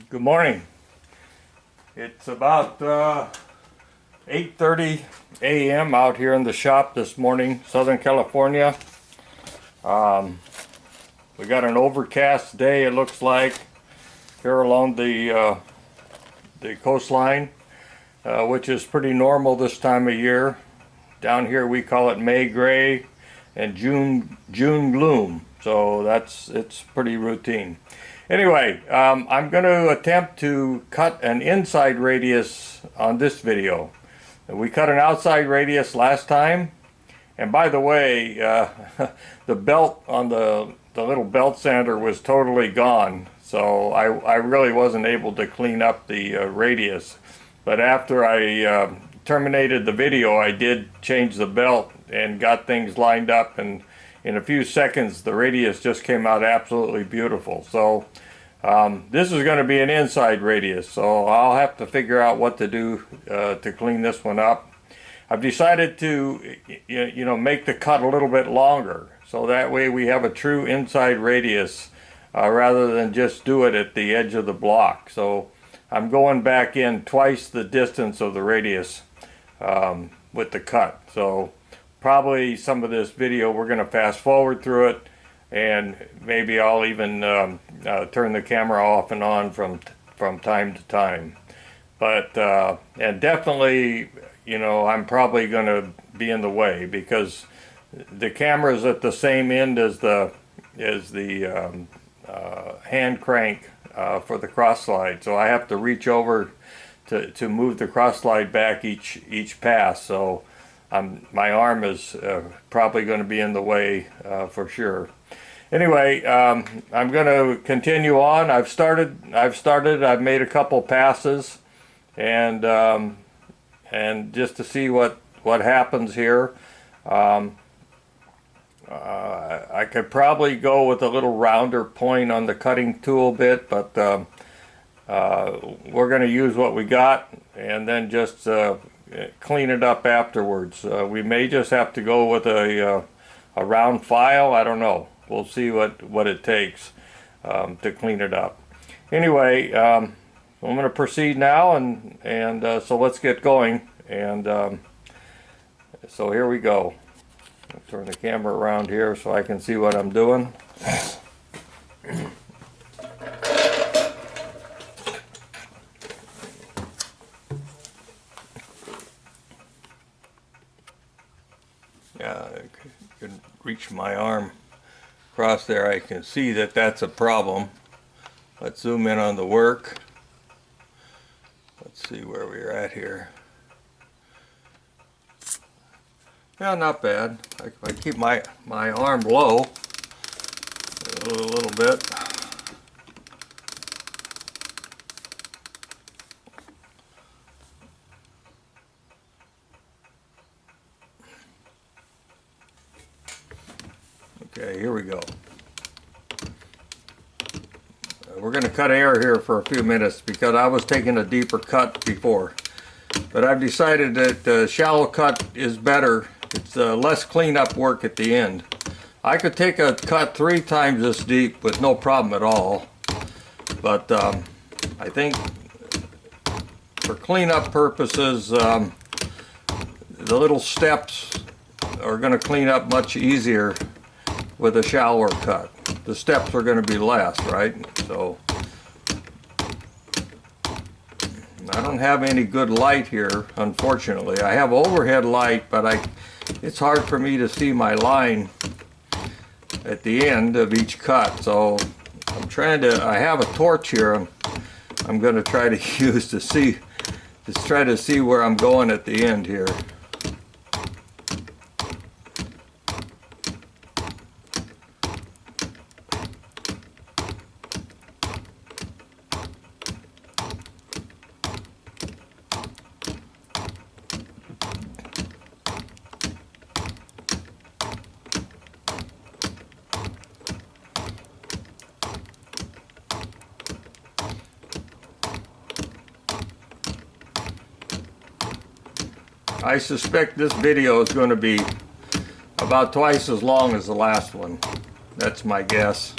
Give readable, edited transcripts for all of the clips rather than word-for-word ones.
Good morning. It's about 8:30 a.m. out here in the shop this morning, Southern California. We got an overcast day, it looks like, here along the coastline, which is pretty normal this time of year. Down here we call it May gray and June gloom, so it's pretty routine. Anyway, I'm going to attempt to cut an inside radius on this video. We cut an outside radius last time, and by the way, the belt on the little belt sander was totally gone, so I really wasn't able to clean up the radius. But after I terminated the video, I did change the belt and got things lined up, and in a few seconds the radius just came out absolutely beautiful. So this is going to be an inside radius, so I'll have to figure out what to do to clean this one up. I've decided to make the cut a little bit longer, so that way we have a true inside radius rather than just do it at the edge of the block. So I'm going back in twice the distance of the radius with the cut. So probably some of this video we're going to fast forward through it, and maybe I'll even turn the camera off and on from time to time. But and definitely, I'm probably going to be in the way because the camera's at the same end as the hand crank for the cross slide, so I have to reach over to move the cross slide back each pass. So my arm is probably going to be in the way for sure. Anyway, I'm going to continue on. I've made a couple passes, and just to see what happens here. I could probably go with a little rounder point on the cutting tool bit, but we're going to use what we got and then just clean it up afterwards. We may just have to go with a round file. I don't know. We'll see what it takes to clean it up. Anyway, I'm going to proceed now, and so let's get going. And so here we go. I'll turn the camera around here so I can see what I'm doing. Yeah, I can reach my arm across there. I can see that that's a problem. Let's zoom in on the work. Let's see where we're at here. Yeah, not bad. I keep my arm low a little bit. Okay, here we go. We're going to cut air here for a few minutes because I was taking a deeper cut before. But I've decided that shallow cut is better. It's less cleanup work at the end. I could take a cut 3 times this deep with no problem at all. But I think for cleanup purposes, the little steps are going to clean up much easier with a shallower cut. The steps are going to be less, right? So I don't have any good light here, unfortunately. I have overhead light, but it's hard for me to see my line at the end of each cut. So I'm trying to, I have a torch here I'm going to try to use to try to see where I'm going at the end here. I suspect this video is going to be about twice as long as the last one. That's my guess.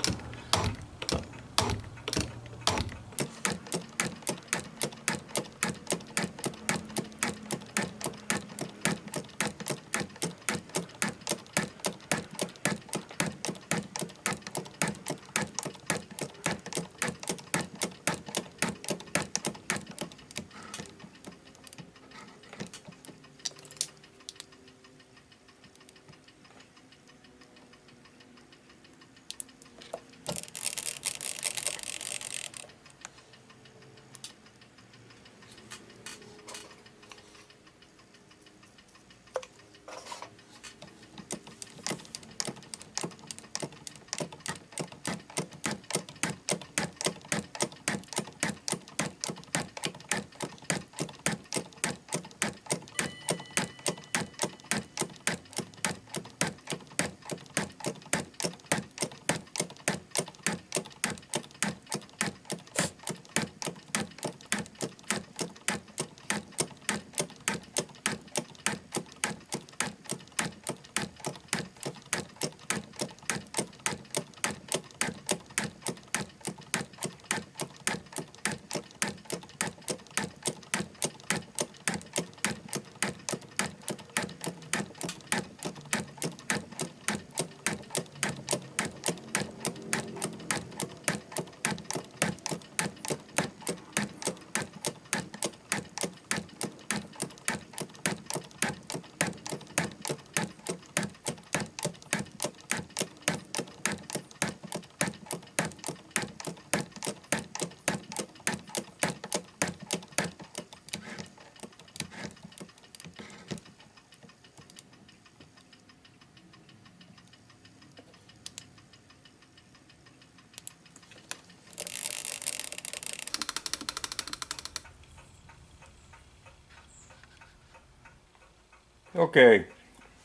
Okay,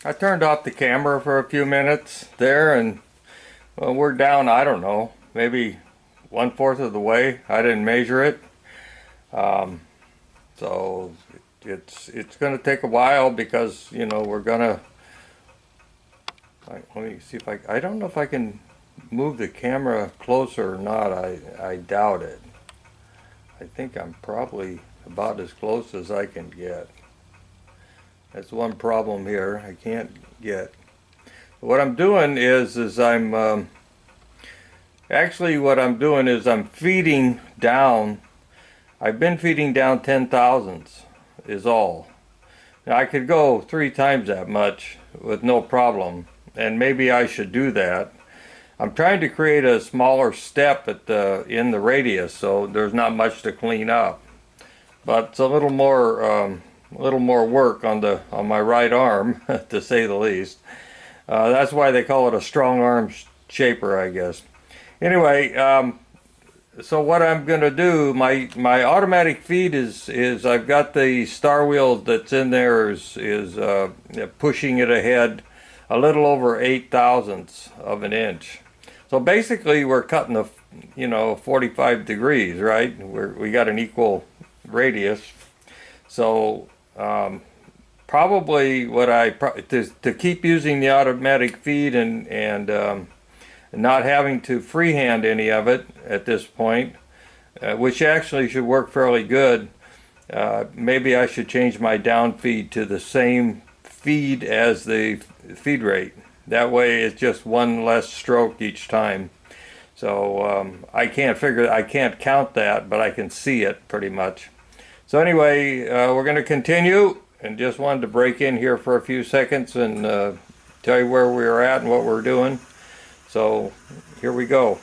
I turned off the camera for a few minutes there, and well, we're down, I don't know, maybe 1/4 of the way. I didn't measure it. So it's going to take a while because, you know, we're going to, let me see if I don't know if I can move the camera closer or not. I doubt it. I think I'm probably about as close as I can get. That's one problem here. I can't get. What I'm doing is actually what I'm doing is I'm feeding down. I've been feeding down 10,000s is all. Now I could go 3 times that much with no problem, and maybe I should do that. I'm trying to create a smaller step at in the radius, so there's not much to clean up. But it's a little more work on my right arm, to say the least. That's why they call it a strong arm shaper, I guess. Anyway, so what I'm going to do, my automatic feed is I've got the star wheel that's in there is pushing it ahead a little over 8 thousandths of an inch. So basically we're cutting the, you know, 45 degrees, right? We got an equal radius. So probably what to keep using the automatic feed and not having to freehand any of it at this point, which actually should work fairly good. Maybe I should change my down feed to the same feed as the feed rate. That way it's just one less stroke each time. So I can't count that, but I can see it pretty much. So anyway, we're going to continue, and just wanted to break in here for a few seconds and tell you where we're at and what we're doing. So here we go.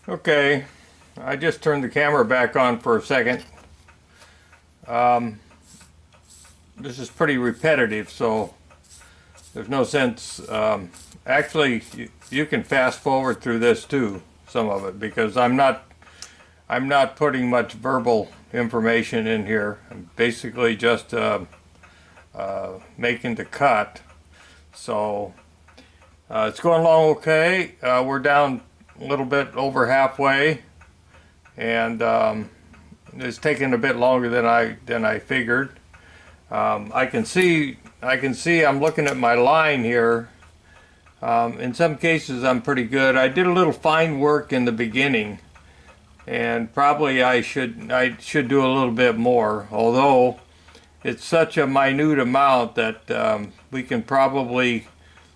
Okay, I just turned the camera back on for a second. This is pretty repetitive, so there's no sense. Actually, you can fast forward through this too, some of it, because I'm not putting much verbal information in here. I'm basically just making the cut. So it's going along okay. We're down a little bit over halfway, and it's taking a bit longer than I figured. I can see I'm looking at my line here. In some cases I'm pretty good. I did a little fine work in the beginning, and probably I should do a little bit more, although it's such a minute amount that we can probably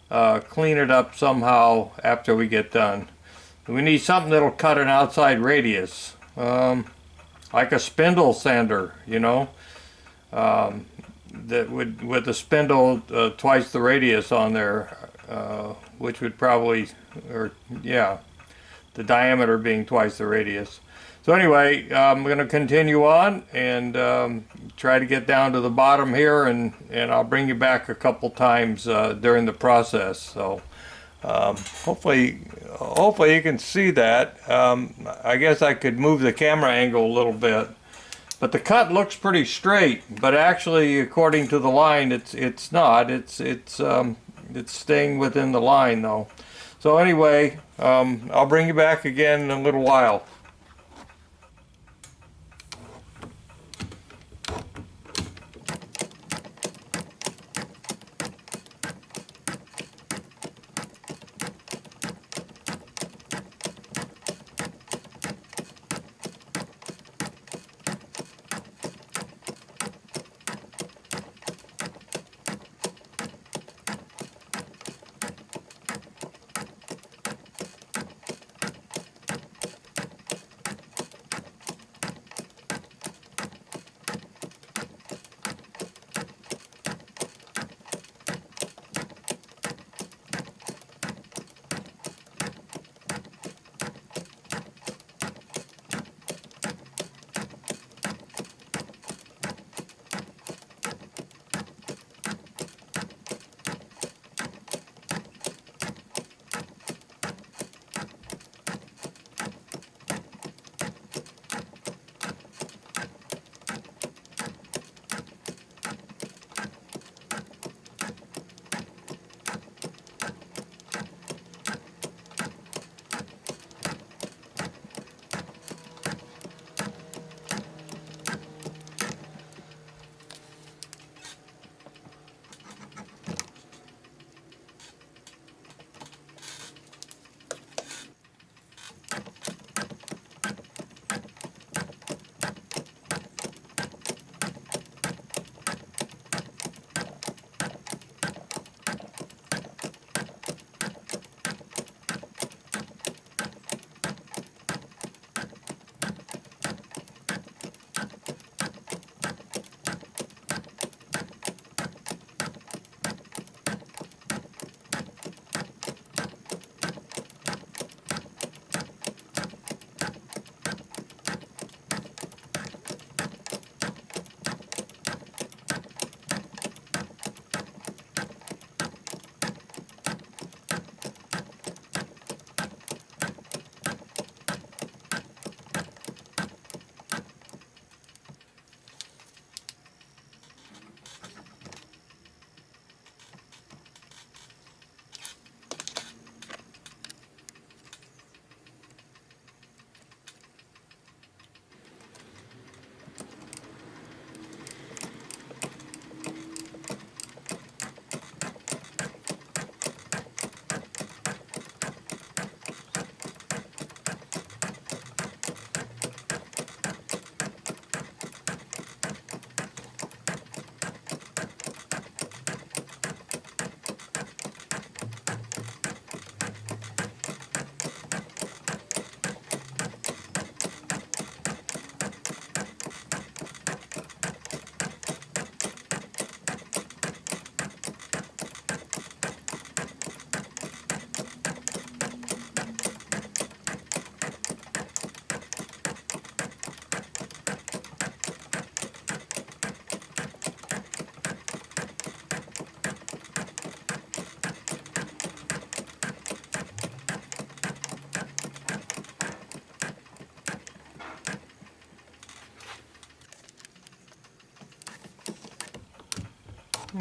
clean it up somehow after we get done. We need something that'll cut an outside radius, like a spindle sander, you know, that would, with a spindle twice the radius on there, which would probably, or yeah, the diameter being twice the radius. So anyway, I'm going to continue on and try to get down to the bottom here, and I'll bring you back a couple times during the process. So hopefully you can see that. I guess I could move the camera angle a little bit, but the cut looks pretty straight. But actually, according to the line, it's not. It's staying within the line though. So anyway, I'll bring you back again in a little while.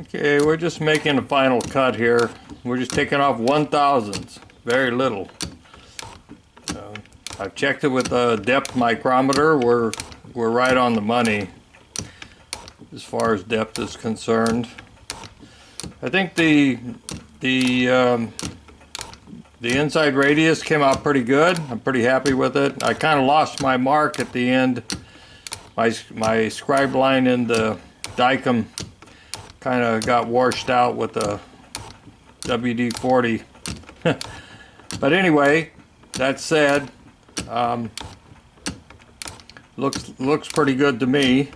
Okay, we're just making a final cut here. We're just taking off 1/1000, very little. I've checked it with the depth micrometer. We're right on the money as far as depth is concerned. I think the inside radius came out pretty good. I'm pretty happy with it. I kind of lost my mark at the end. My scribe line in the Dicom kind of got washed out with the WD-40. But anyway, that said, looks pretty good to me.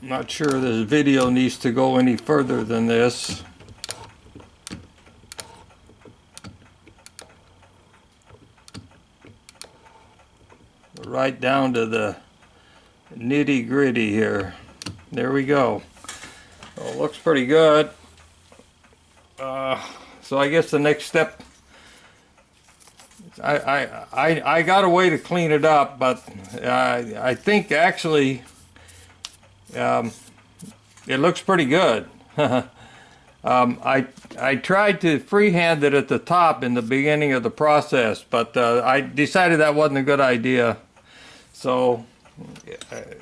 Not sure this video needs to go any further than this. Right down to the nitty-gritty here. There we go. Well, looks pretty good. So I guess the next step, I got a way to clean it up, but I think actually it looks pretty good. I tried to freehand it at the top in the beginning of the process, but I decided that wasn't a good idea. So,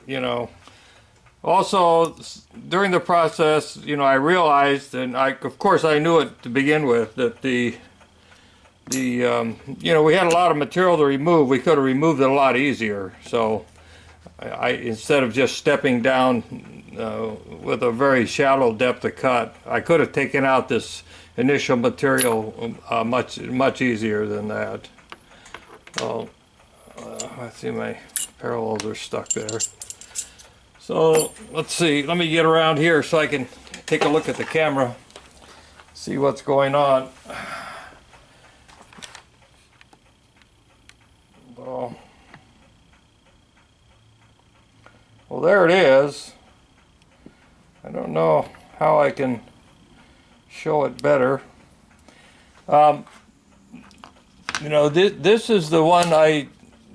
you know, also during the process, you know, I realized, and of course I knew it to begin with, that you know, we had a lot of material to remove. We could have removed it a lot easier. So instead of just stepping down with a very shallow depth of cut, I could have taken out this initial material much easier than that. Well, I see my parallels are stuck there. So let's see, let me get around here so I can take a look at the camera, see what's going on. Well, there it is. I don't know how I can show it better. You know, this is the one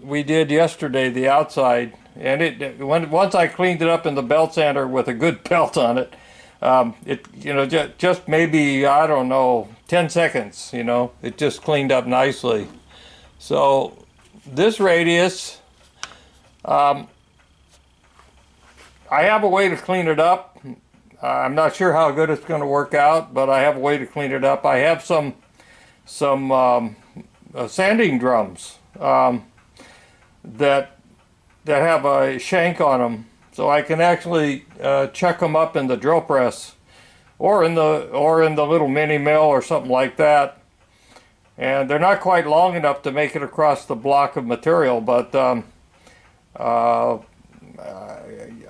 we did yesterday, the outside, and once I cleaned it up in the belt sander with a good belt on it, you know, just maybe, I don't know, 10 seconds, you know, it just cleaned up nicely. So this radius, I have a way to clean it up. I'm not sure how good it's going to work out, but I have a way to clean it up. I have some sanding drums that have a shank on them, so I can actually chuck them up in the drill press, or in the little mini mill or something like that. And they're not quite long enough to make it across the block of material, but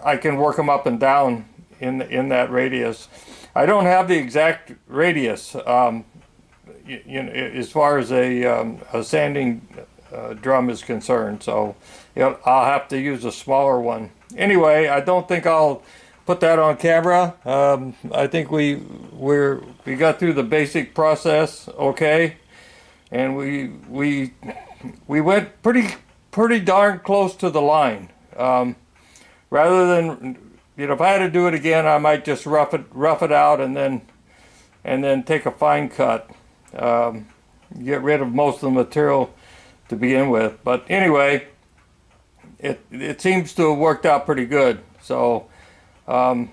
I can work them up and down in that radius. I don't have the exact radius, you know, as far as a sanding drum is concerned, so you know, I'll have to use a smaller one. Anyway, I don't think I'll put that on camera. I think we got through the basic process okay, and we went pretty darn close to the line. Rather than, you know, if I had to do it again, I might just rough it out and then take a fine cut, get rid of most of the material to begin with. But anyway, it seems to have worked out pretty good. So I'll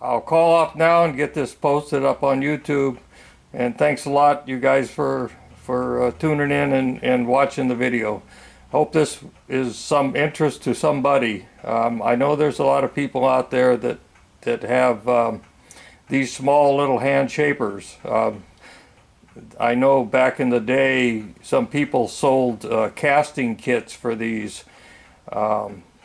call off now and get this posted up on YouTube. And thanks a lot, you guys, for tuning in and watching the video. Hope this is some interest to somebody. I know there's a lot of people out there that have these small little hand shapers. I know back in the day some people sold casting kits for these.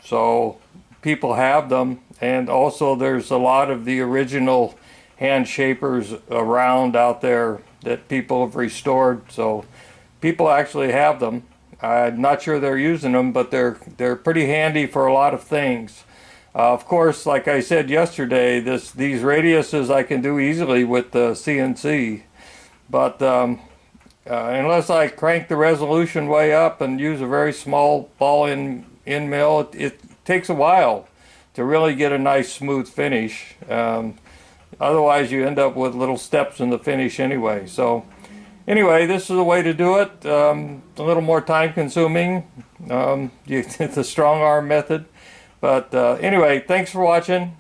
So people have them, and also there's a lot of the original hand shapers around out there that people have restored. So people actually have them. I'm not sure they're using them, but they're pretty handy for a lot of things. Of course, like I said yesterday, these radiuses I can do easily with the CNC, but unless I crank the resolution way up and use a very small ball in mill, takes a while to really get a nice smooth finish. Otherwise you end up with little steps in the finish anyway. So anyway, this is a way to do it. A little more time consuming, the strong arm method. But anyway, thanks for watching.